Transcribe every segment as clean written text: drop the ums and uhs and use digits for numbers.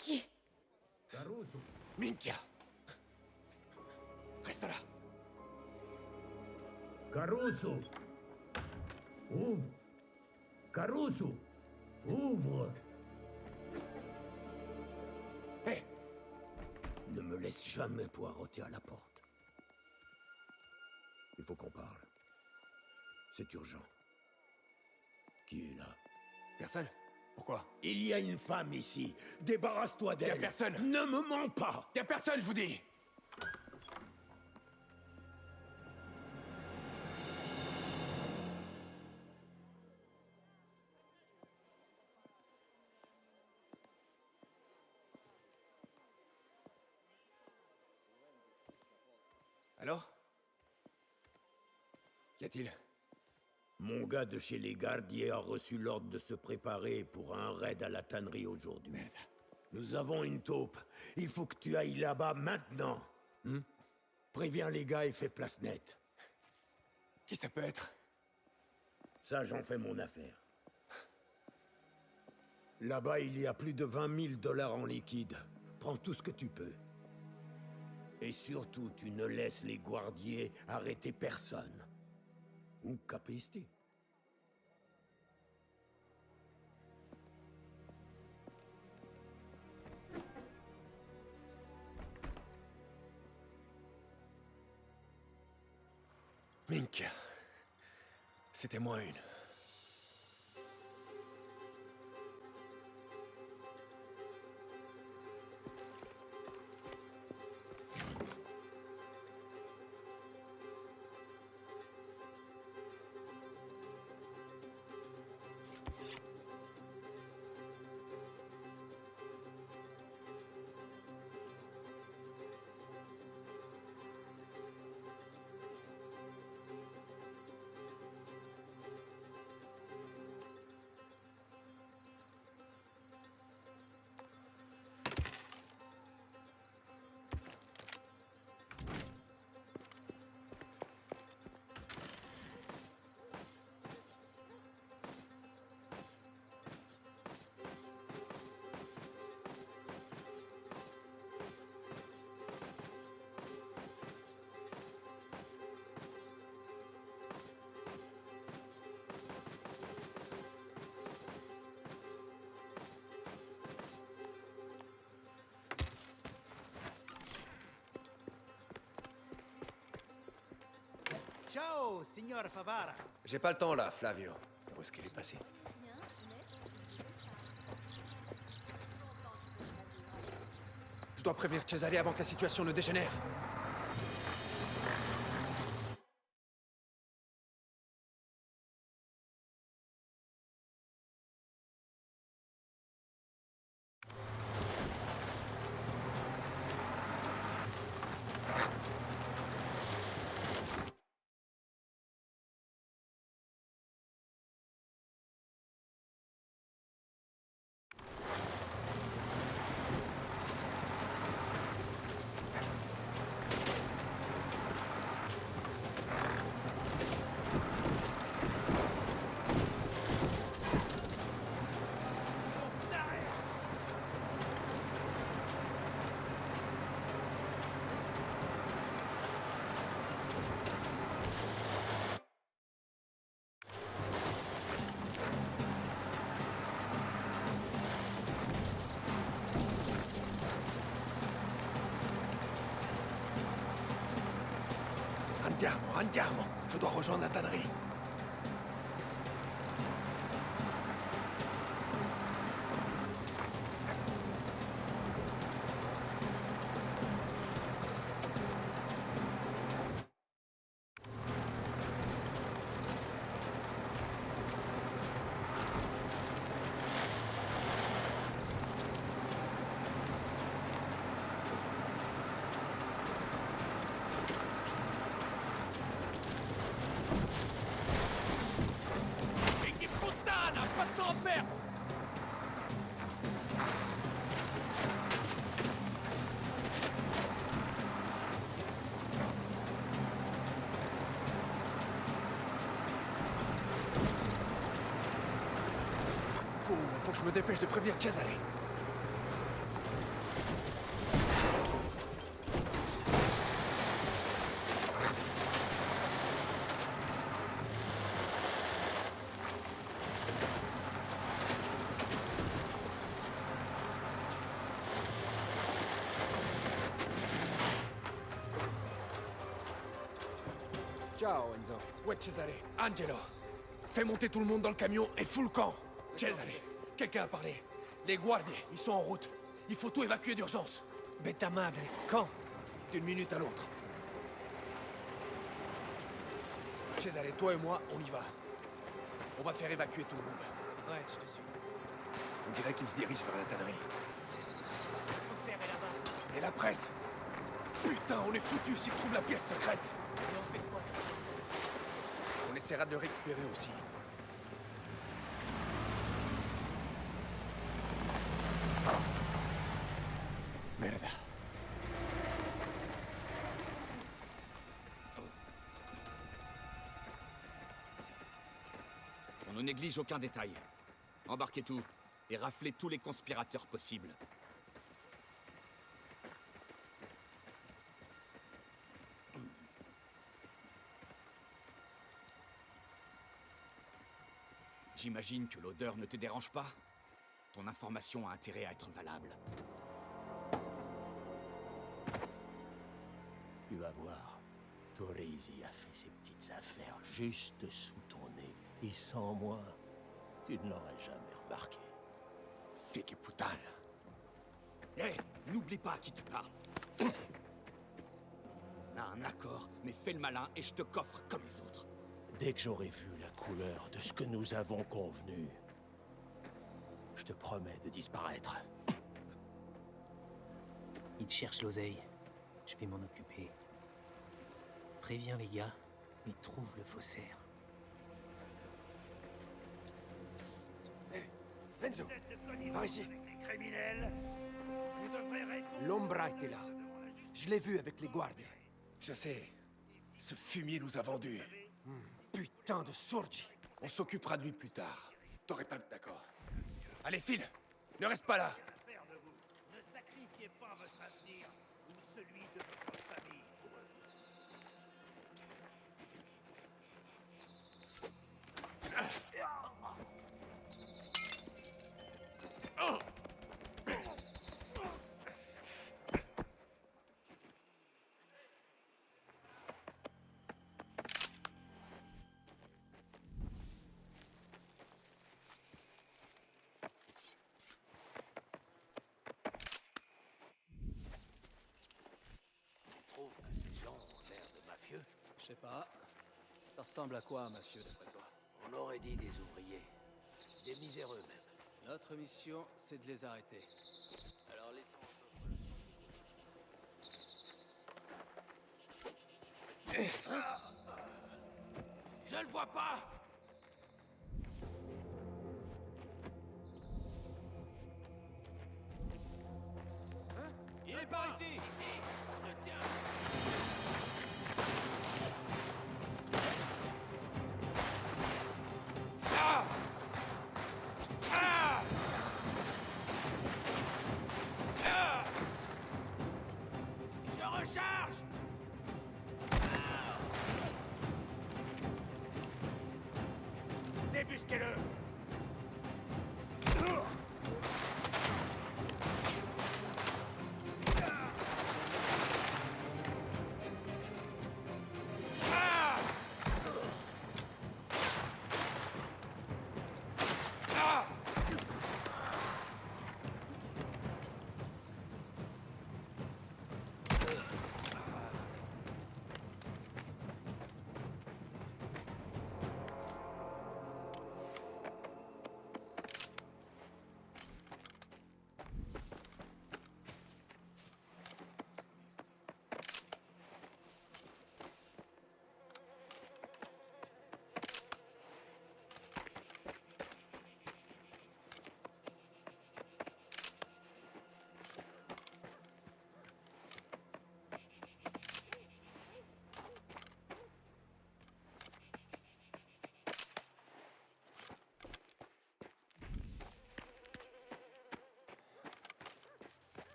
qui? Caruso. Minchia! Reste là. Caruso. Ouvre. Caruso. Ouvre. Hé! Ne me laisse jamais poireauter à la porte. Il faut qu'on parle. C'est urgent. Qui est là? Personne? Pourquoi? Il y a une femme ici. Débarrasse-toi d'elle. Y'a personne. Ne me mens pas. Y'a personne, je vous dis! Alors? Qu'y a-t-il? Mon gars de chez les gardiers a reçu l'ordre de se préparer pour un raid à la tannerie aujourd'hui. Merde. Nous avons une taupe. Il faut que tu ailles là-bas maintenant. Préviens les gars et fais place nette. Qui ça peut être? Ça, j'en fais mon affaire. Là-bas, il y a plus de 20 000 dollars en liquide. Prends tout ce que tu peux. Et surtout, tu ne laisses les guardiers arrêter personne. Ou capisti. Minchia. C'était moins une. Ciao, signor Favara. J'ai pas le temps là, Flavio. Où est-ce qu'elle est passée? Je dois prévenir Cesare avant que la situation ne dégénère. Andiamo. Je dois rejoindre la tannerie. Faut que je me dépêche de prévenir Cesare. Ciao, Enzo. Ouais, Cesare. Angelo. Fais monter tout le monde dans le camion et fous le camp. Cesare, quelqu'un a parlé. Les guardiers, ils sont en route. Il faut tout évacuer d'urgence. Betta madre, quand? D'une minute à l'autre. Cesare, toi et moi, on y va. On va faire évacuer tout le monde. Ouais, je te suis. On dirait qu'ils se dirigent vers la tannerie. Le faussaire est là-bas. Et la presse? Putain, on est foutus s'ils trouvent la pièce secrète. Et on fait quoi? On essaiera de le récupérer aussi. Merde. On ne néglige aucun détail. Embarquez tout et raflez tous les conspirateurs possibles. J'imagine que l'odeur ne te dérange pas. Ton information a intérêt à être valable. Tu vas voir. Torresi a fait ses petites affaires juste sous ton nez. Et sans moi, tu ne l'aurais jamais remarqué. Fique putain. Hé, n'oublie pas à qui tu parles. On a un accord, mais fais le malin et je te coffre comme les autres. Dès que j'aurai vu la couleur de ce que nous avons convenu, je te promets de disparaître. Il cherche l'oseille. Je vais m'en occuper. Préviens les gars, ils trouvent le faussaire. Enzo, par ici. Criminels, vous devrez répondre. L'Ombra était là. Je l'ai vu avec les guardies. Je sais. Ce fumier nous a vendus. Putain de Surgi. On s'occupera de lui plus tard. T'aurais pas... D'accord. Allez, file. Ne reste pas là. Faire de vous. Ne sacrifiez pas votre avenir ou celui de votre famille pour eux. Tu trouves que ces gens ont l'air de mafieux? Je sais pas. Ça ressemble à quoi, un mafieux, d'après toi? On aurait dit des ouvriers. Des miséreux même. Notre mission, c'est de les arrêter. Alors laissons... Je le vois pas. Il est par ici! Ah! Ah! Ah! Je recharge! Débusquez-le. Ah! Ah!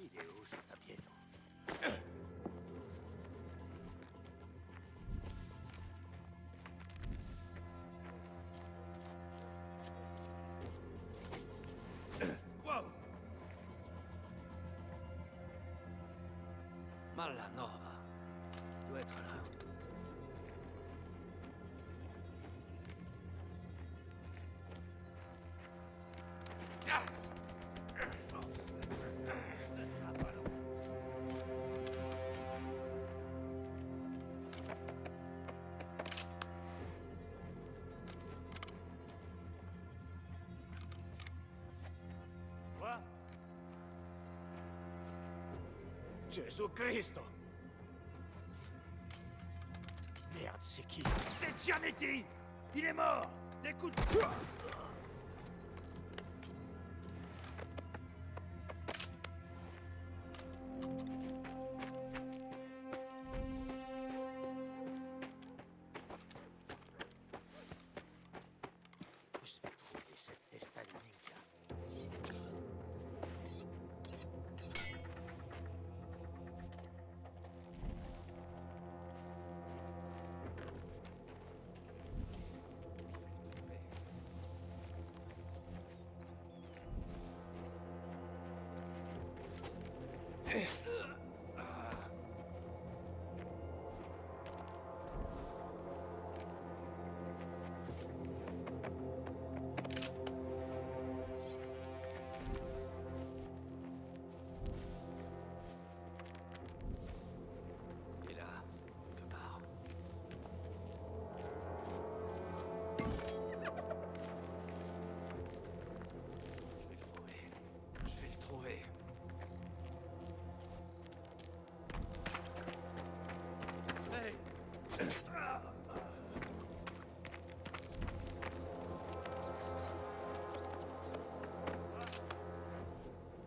Il est où cet avion? Wow. Malanova. Doit être là. Jésus-Christ! Merde, c'est qui? C'est Giannetti! Il est mort! Des coups de... Je vais trouver cette Testalinka. Il est là, quelque part. Je vais le trouver. Je vais le trouver. Hey!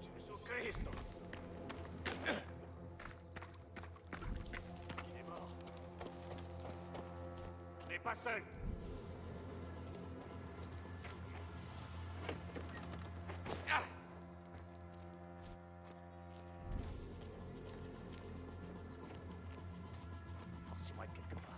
Jésus-Christ! Il est mort. Tu n'es pas seul. Ah! Forcément être quelque part.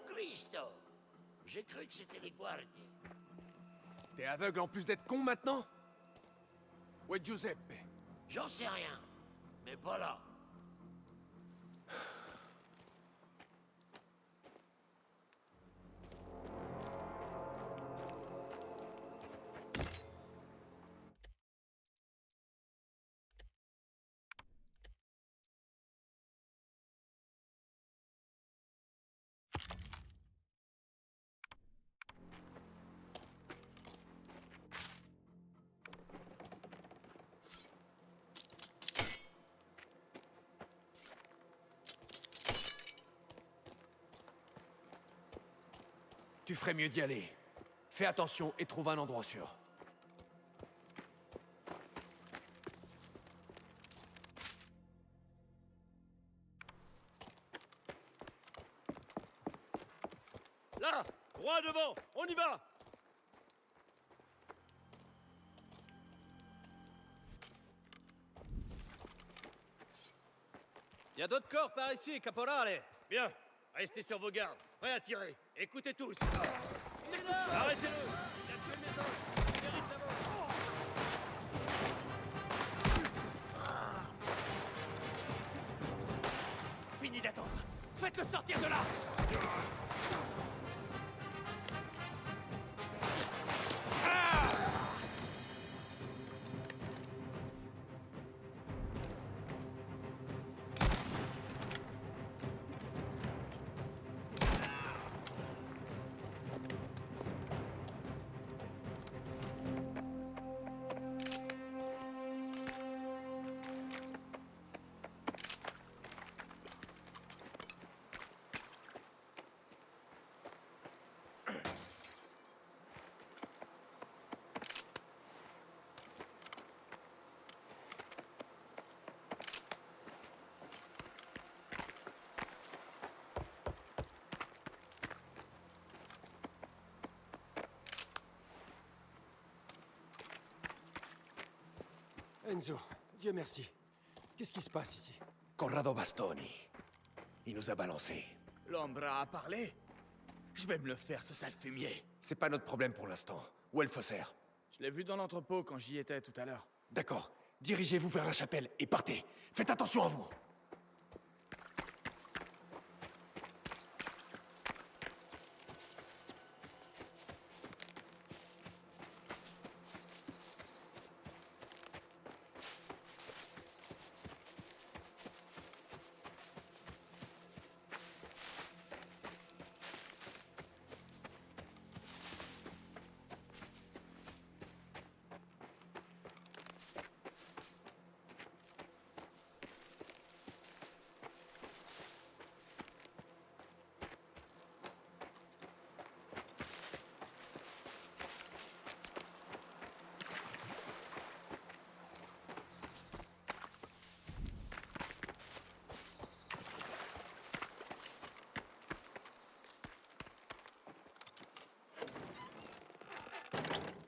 Cristo! J'ai cru que c'était les guardies. T'es aveugle en plus d'être con maintenant? Où est Giuseppe? J'en sais rien, mais pas là. Tu ferais mieux d'y aller. Fais attention et trouve un endroit sûr. Là! Droit devant! On y va! Y a d'autres corps par ici, caporale. Bien! Restez sur vos gardes. Prêts à tirer. Écoutez tous. Arrêtez-le! Il a tué mes hommes! Il mérite sa mort! Fini d'attendre. Faites-le sortir de là. Enzo, Dieu merci. Qu'est-ce qui se passe ici? Corrado Bastoni. Il nous a balancé. L'Ambra a parlé. Je vais me le faire, ce sale fumier. C'est pas notre problème pour l'instant. Où est le faussaire? Je l'ai vu dans l'entrepôt quand j'y étais tout à l'heure. D'accord. Dirigez-vous vers la chapelle et partez. Faites attention à vous.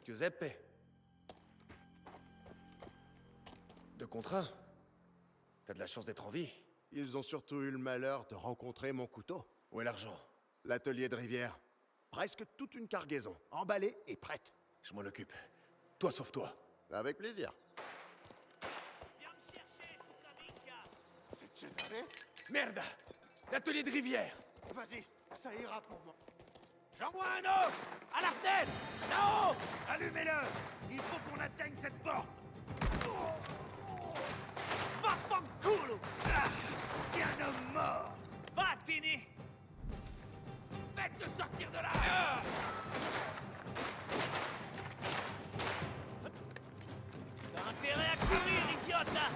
Giuseppe. 2 contre 1. T'as de la chance d'être en vie. Ils ont surtout eu le malheur de rencontrer mon couteau. Où est l'argent? L'atelier de Rivière. Presque toute une cargaison, emballée et prête. Je m'en occupe. Toi, sauve-toi. Avec plaisir. C'est Cesare? Merde! L'atelier de Rivière! Vas-y, ça ira pour moi. J'en vois un autre! À la fenêtre! Là-haut! Allumez-le! Il faut qu'on atteigne cette porte! Vaffanculo! T'es un homme mort! Va, Tini! Faites-le sortir de là! T'as intérêt à courir, idiote, là!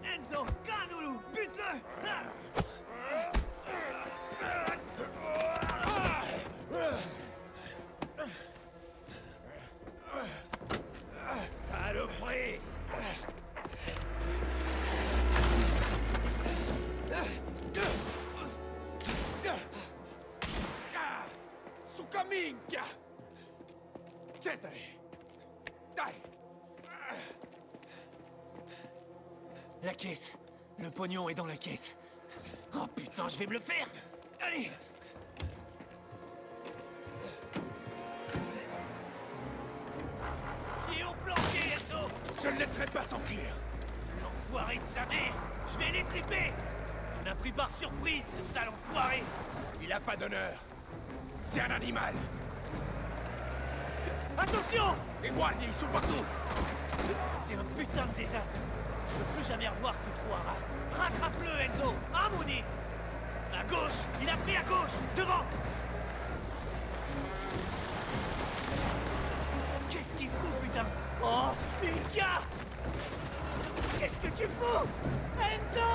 Enzo, scanalo! Bute-le! Saloperie! Suka minchia! Cesare! Dai! La caisse. Le pognon est dans la caisse. Oh putain, je vais me le faire! Allez! Pied au plancher, Enzo! Je ne laisserai pas s'enfuir! L'enfoiré de sa mère! Je vais l'étriper! On a pris par surprise, ce sale enfoiré! Il a pas d'honneur! C'est un animal! Attention! Les guardias, ils sont partout! C'est un putain de désastre! Je veux plus jamais revoir ce trou à rat. Rattrape-le, Enzo! Hein, Mouni? À gauche! Il a pris à gauche! Devant! Qu'est-ce qu'il fout, putain? Oh, Mika! Qu'est-ce que tu fous? Enzo!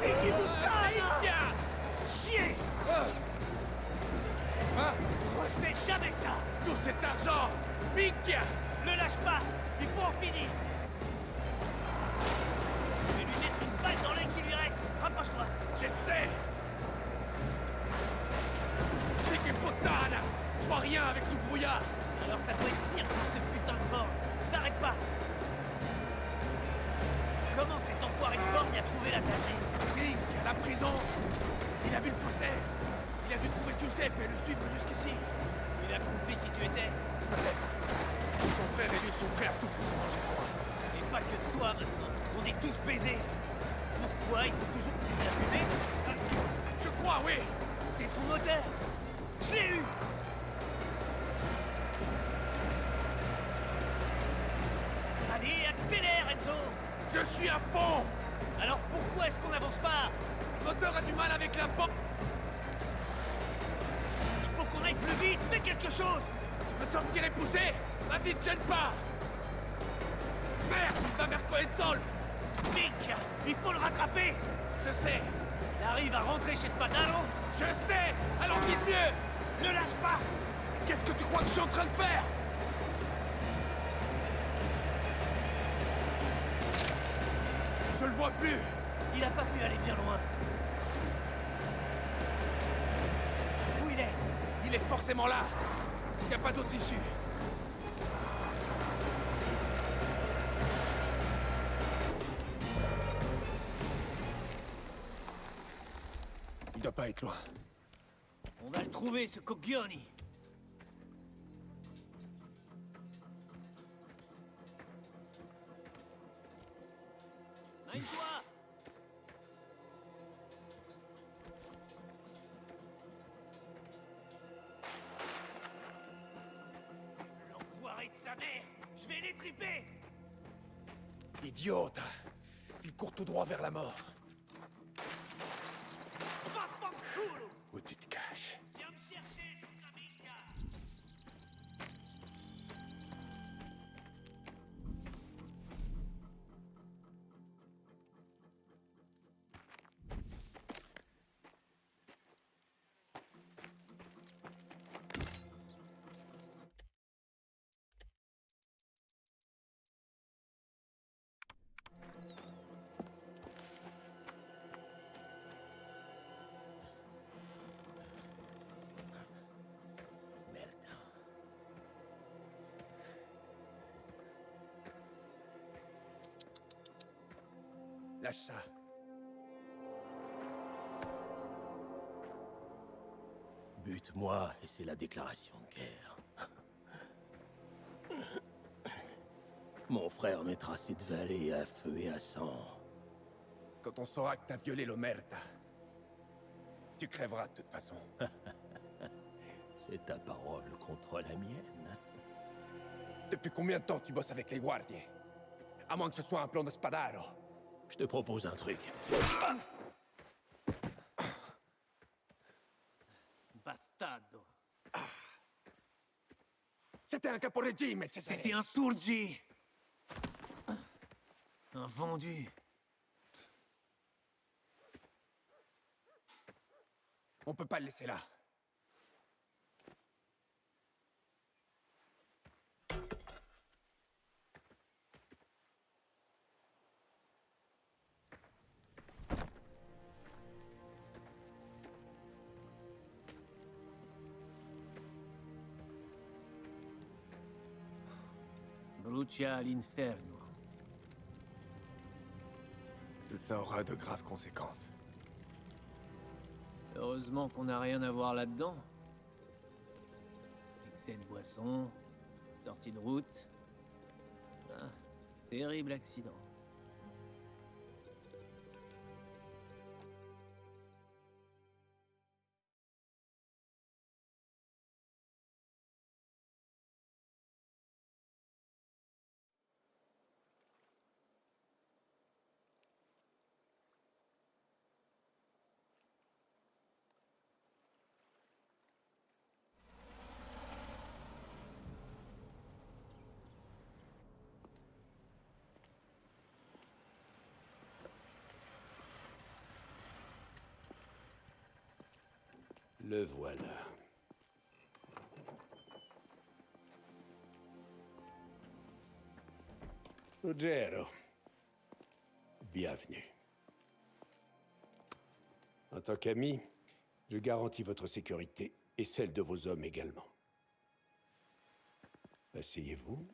Fini putain! Chier! Hein? Refais jamais ça! Tout cet argent! Minchia! Ne lâche pas! Il faut en finir! Je vais lui mettre une balle dans l'œil qui lui reste! Rapproche-toi! J'essaie! Fique puttana! Je vois rien avec ce brouillard! Alors ça doit être pire pour ce putain de mort! T'arrêtes pas! Comment cet enfoiré de mort y a trouvé la tâche? Mink, à la prison! Il a vu le faussaire! Il a dû trouver Giuseppe et le suivre jusqu'ici! Il a compris qui tu étais! Peut-être. Son frère et lui sont prêts à tout pour se venger de moi. Et pas que toi maintenant! On est tous baisés! Pourquoi il faut toujours qu'il ait allumé? Je crois, oui! C'est son moteur! Je l'ai eu! suis à fond! Alors pourquoi est-ce qu'on n'avance pas? Le moteur a du mal avec la pompe! Il faut qu'on aille plus vite, fais quelque chose! Me sortir et pousser! Vas-y, te gêne pas! Merde, il va vers Coenzolf! Mick, il faut le rattraper! Je sais! Il arrive à rentrer chez Spadaro? Je sais! Alors vise mieux! Ne lâche pas! Qu'est-ce que tu crois que je suis en train de faire? Je le vois plus! Il a pas pu aller bien loin. Où il est? Il est forcément là! Il n'y a pas d'autre issue! Il doit pas être loin. On va le trouver, ce Coglioni! Mine-toi! L'enfoiré de sa mère! Je vais les triper! Idiote! Il court tout droit vers la mort. Vaffanculo! Où tu te caches? Viens me chercher, Lucaminka! Lâche ça. Bute-moi et c'est la déclaration de guerre. Mon frère mettra cette vallée à feu et à sang. Quand on saura que t'as violé l'Omerta, tu crèveras de toute façon. C'est ta parole contre la mienne. Depuis combien de temps tu bosses avec les Guardies? À moins que ce soit un plan de Spadaro. Je te propose un truc. Bastardo! C'était un caporegime, Cesare. C'était un Surgi! Un vendu! On peut pas le laisser là. Brucia all'inferno. Tout ça aura de graves conséquences. Heureusement qu'on n'a rien à voir là-dedans. Excès de boisson, sortie de route. Ah, terrible accident. Le voilà. Ruggero, bienvenue. En tant qu'ami, je garantis votre sécurité et celle de vos hommes également. Asseyez-vous.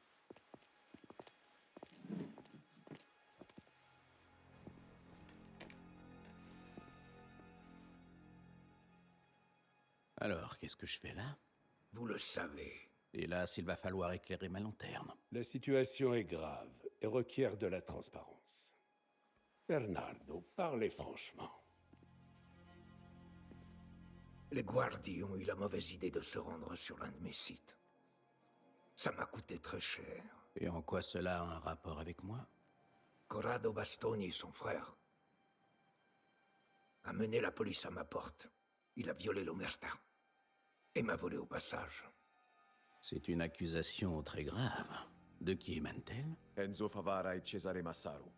Alors, qu'est-ce que je fais là? Vous le savez. Hélas, il va falloir éclairer ma lanterne. La situation est grave et requiert de la transparence. Bernardo, parlez franchement. Les Guardi ont eu la mauvaise idée de se rendre sur l'un de mes sites. Ça m'a coûté très cher. Et en quoi cela a un rapport avec moi? Corrado Bastoni, son frère, a mené la police à ma porte. Il a violé l'Omerta. Et m'a volé au passage. C'est une accusation très grave. De qui émane-t-elle? Enzo Favara et Cesare Massaro.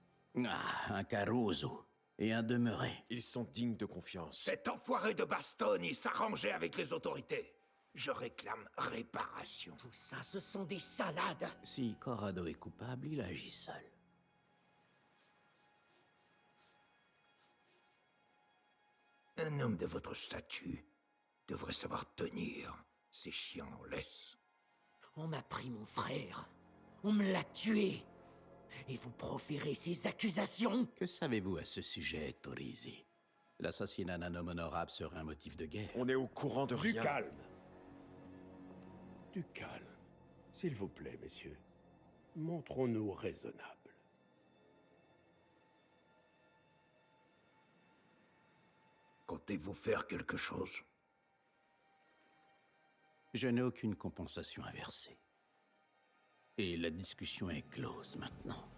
Ah, un Caruso et un demeuré. Ils sont dignes de confiance. Cet enfoiré de Bastoni s'arrangeait avec les autorités. Je réclame réparation. Tout ça, ce sont des salades. Si Corrado est coupable, il agit seul. Un homme de votre statut devrait savoir tenir ces chiens en laisse. On m'a pris mon frère. On me l'a tué. Et vous proférez ces accusations? Que savez-vous à ce sujet, Torisi? L'assassinat d'un homme honorable serait un motif de guerre. On est au courant de rien. Du calme. Du calme. S'il vous plaît, messieurs. Montrons-nous raisonnables. Comptez-vous faire quelque chose? Je n'ai aucune compensation à verser. Et la discussion est close maintenant.